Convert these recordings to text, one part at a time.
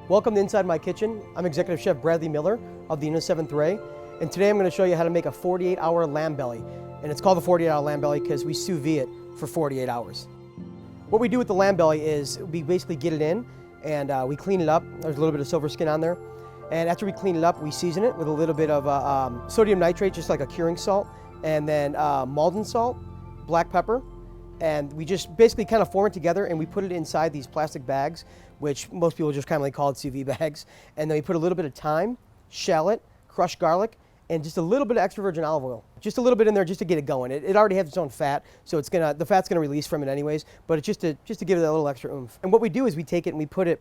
Welcome to Inside My Kitchen. I'm Executive Chef Bradley Miller of the Unit 7th Ray, and today I'm going to show you how to make a 48-hour lamb belly. And it's called the 48-hour lamb belly because we sous vide it for 48 hours. What we do with the lamb belly is we basically get it in and we clean it up. There's a little bit of silver skin on there. And after we clean it up, we season it with a little bit of sodium nitrate, just like a curing salt, and then Maldon salt, black pepper, and we just basically kind of form it together and we put it inside these plastic bags, which most people just kind of call it sous vide bags. And then we put a little bit of thyme, shallot, crushed garlic, and just a little bit of extra virgin olive oil. Just a little bit in there just to get it going. It already has its own fat, so the fat's gonna release from it anyways, but it's just to give it that little extra oomph. And what we do is we take it and we put it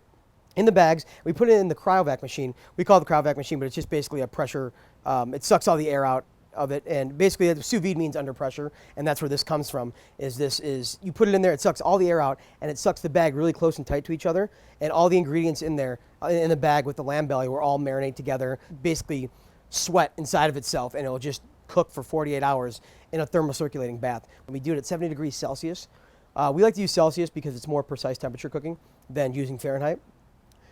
in the bags, we put it in the cryovac machine. We call it the cryovac machine, but it's just basically a pressure, it sucks all the air out of it, and basically sous vide means under pressure, and that's where this comes from. You put it in there, it sucks all the air out, and it sucks the bag really close and tight to each other, and all the ingredients in there, in the bag with the lamb belly, will all marinate together, basically sweat inside of itself, and it'll just cook for 48 hours in a thermocirculating bath. When we do it at 70 degrees Celsius, we like to use Celsius because it's more precise temperature cooking than using Fahrenheit.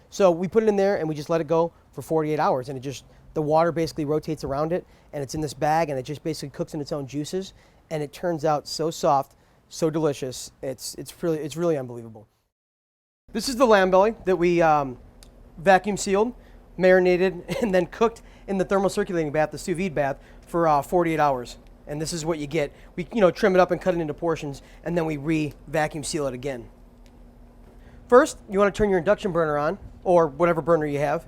So we put it in there and we just let it go for 48 hours, and the water basically rotates around it, and it's in this bag, and it just basically cooks in its own juices, and it turns out so soft, so delicious. It's really unbelievable. This is the lamb belly that we vacuum sealed, marinated, and then cooked in the thermocirculating bath, the sous vide bath, for 48 hours. And this is what you get. We trim it up and cut it into portions, and then we vacuum seal it again. First, you want to turn your induction burner on, or whatever burner you have.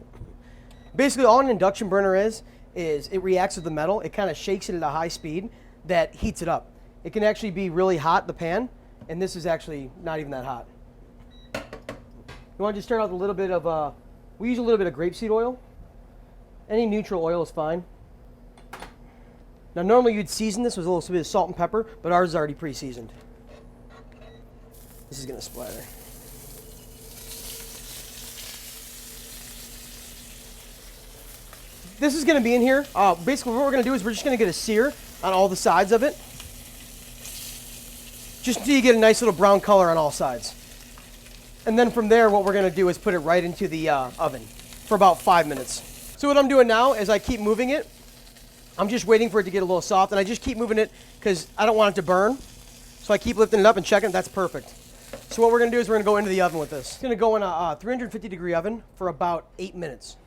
Basically, all an induction burner is it reacts with the metal. It kind of shakes it at a high speed that heats it up. It can actually be really hot, the pan, and this is actually not even that hot. You want to just start out with a little bit of, we use a little bit of grapeseed oil. Any neutral oil is fine. Now, normally you'd season this with a little bit of salt and pepper, but ours is already pre-seasoned. This is going to splatter. This is going to be in here. Basically, what we're going to do is we're just going to get a sear on all the sides of it, just until you get a nice little brown color on all sides. And then from there, what we're going to do is put it right into the oven for about 5 minutes. So what I'm doing now is I keep moving it. I'm just waiting for it to get a little soft, and I just keep moving it because I don't want it to burn. So I keep lifting it up and checking. That's perfect. So what we're going to do is we're going to go into the oven with this. It's going to go in a 350-degree oven for about 8 minutes.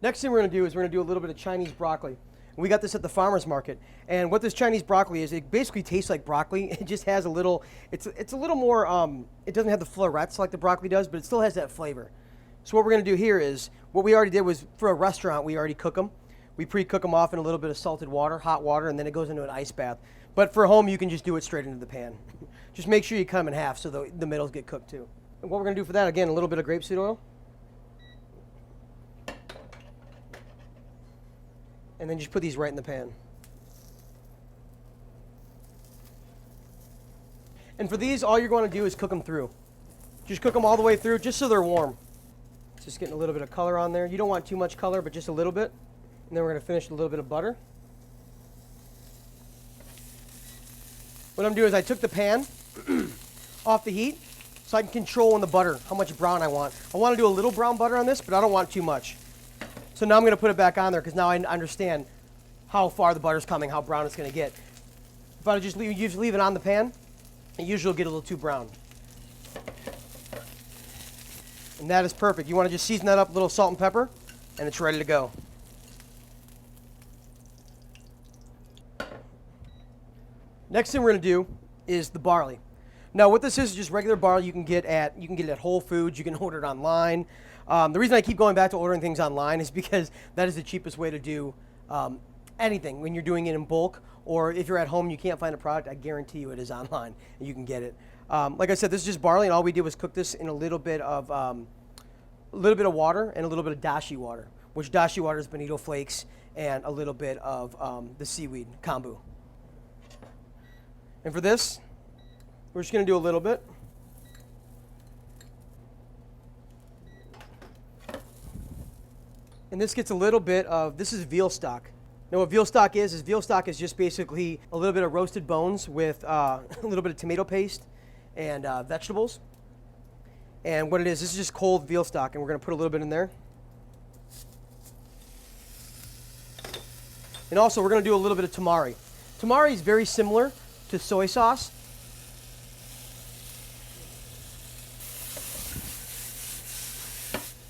Next thing we're going to do is we're going to do a little bit of Chinese broccoli. We got this at the farmer's market, and what this Chinese broccoli is, it basically tastes like broccoli. It just has a little, it's a little more, it doesn't have the florets like the broccoli does, but it still has that flavor. So what we're going to do here is, what we already did was, for a restaurant, we already cook them. We pre-cook them off in a little bit of salted water, hot water, and then it goes into an ice bath. But for home, you can just do it straight into the pan. Just make sure you cut them in half so the middles get cooked too. And what we're going to do for that, again, a little bit of grapeseed oil. And then just put these right in the pan. And for these, all you're going to do is cook them through. Just cook them all the way through, just so they're warm. Just getting a little bit of color on there. You don't want too much color, but just a little bit. And then we're going to finish with a little bit of butter. What I'm doing is I took the pan off the heat so I can control on the butter how much brown I want. I want to do a little brown butter on this, but I don't want too much. So now I'm going to put it back on there because now I understand how far the butter's coming, how brown it's going to get. If I just leave it on the pan, it usually will get a little too brown. And that is perfect. You want to just season that up with a little salt and pepper, and it's ready to go. Next thing we're going to do is the barley. Now what this is just regular barley you can get at Whole Foods, you can order it online. The reason I keep going back to ordering things online is because that is the cheapest way to do anything when you're doing it in bulk, or if you're at home and you can't find a product, I guarantee you it is online and you can get it. Like I said, this is just barley, and all we did was cook this in a little bit of water and a little bit of dashi water, which dashi water is bonito flakes and a little bit of the seaweed kombu. And for this, we're just going to do a little bit. And this gets a little bit of, this is veal stock. Now what veal stock is just basically a little bit of roasted bones with a little bit of tomato paste and vegetables. And what it is, this is just cold veal stock, and we're going to put a little bit in there. And also, we're going to do a little bit of tamari. Tamari is very similar to soy sauce.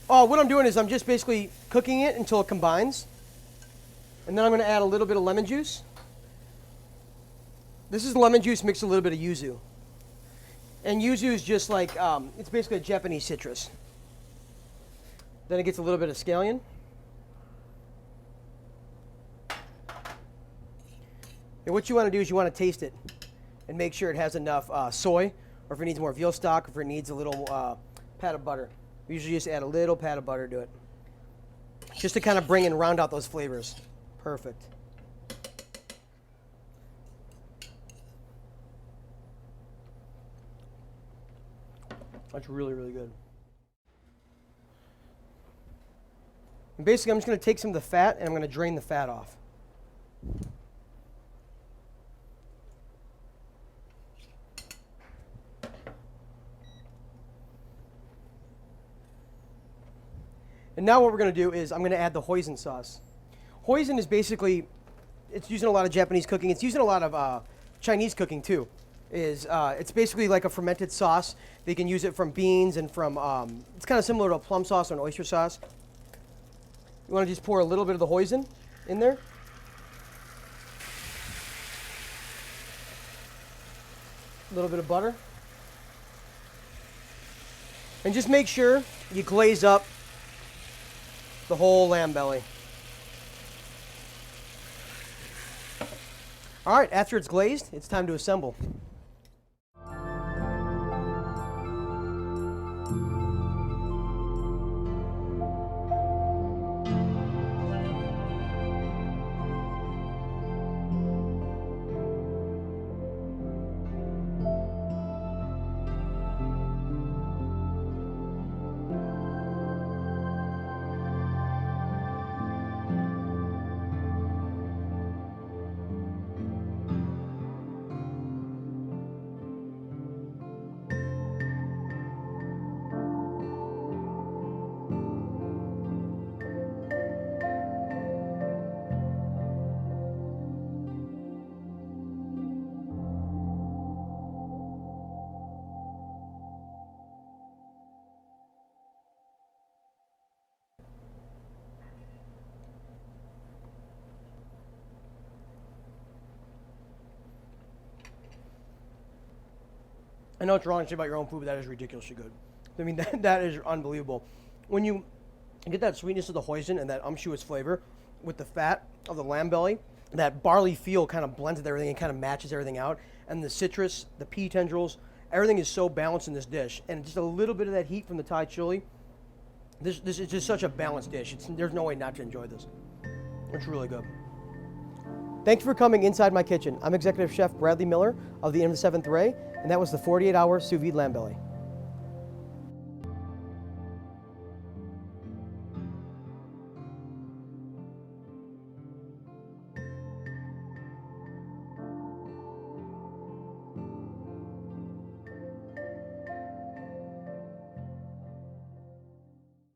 Oh, what I'm doing is I'm just basically cooking it until it combines. And then I'm going to add a little bit of lemon juice. This is lemon juice mixed with a little bit of yuzu. And yuzu is just like, it's basically a Japanese citrus. Then it gets a little bit of scallion. And what you want to do is you want to taste it and make sure it has enough soy, or if it needs more veal stock, or if it needs a little pat of butter. We usually just add a little pat of butter to it, just to kind of bring and round out those flavors. Perfect. That's really, really good. And basically, I'm just going to take some of the fat and I'm going to drain the fat off. And now what we're going to do is I'm going to add the hoisin sauce. Hoisin is basically, it's used in a lot of Japanese cooking. It's used in a lot of Chinese cooking too. It's basically like a fermented sauce. They can use it from beans and from, it's kind of similar to a plum sauce or an oyster sauce. You want to just pour a little bit of the hoisin in there. A little bit of butter. And just make sure you glaze up the whole lamb belly. All right, after it's glazed, it's time to assemble. I know it's wrong to say about your own food, but that is ridiculously good. I mean, that is unbelievable. When you get that sweetness of the hoisin and that unctuous flavor with the fat of the lamb belly, that barley feel kind of blends with everything and kind of matches everything out. And the citrus, the pea tendrils, everything is so balanced in this dish. And just a little bit of that heat from the Thai chili. This is just such a balanced dish. There's no way not to enjoy this. It's really good. Thank you for coming inside my kitchen. I'm Executive Chef Bradley Miller of the Inn of the Seventh Ray, and that was the 48-hour sous vide lamb belly.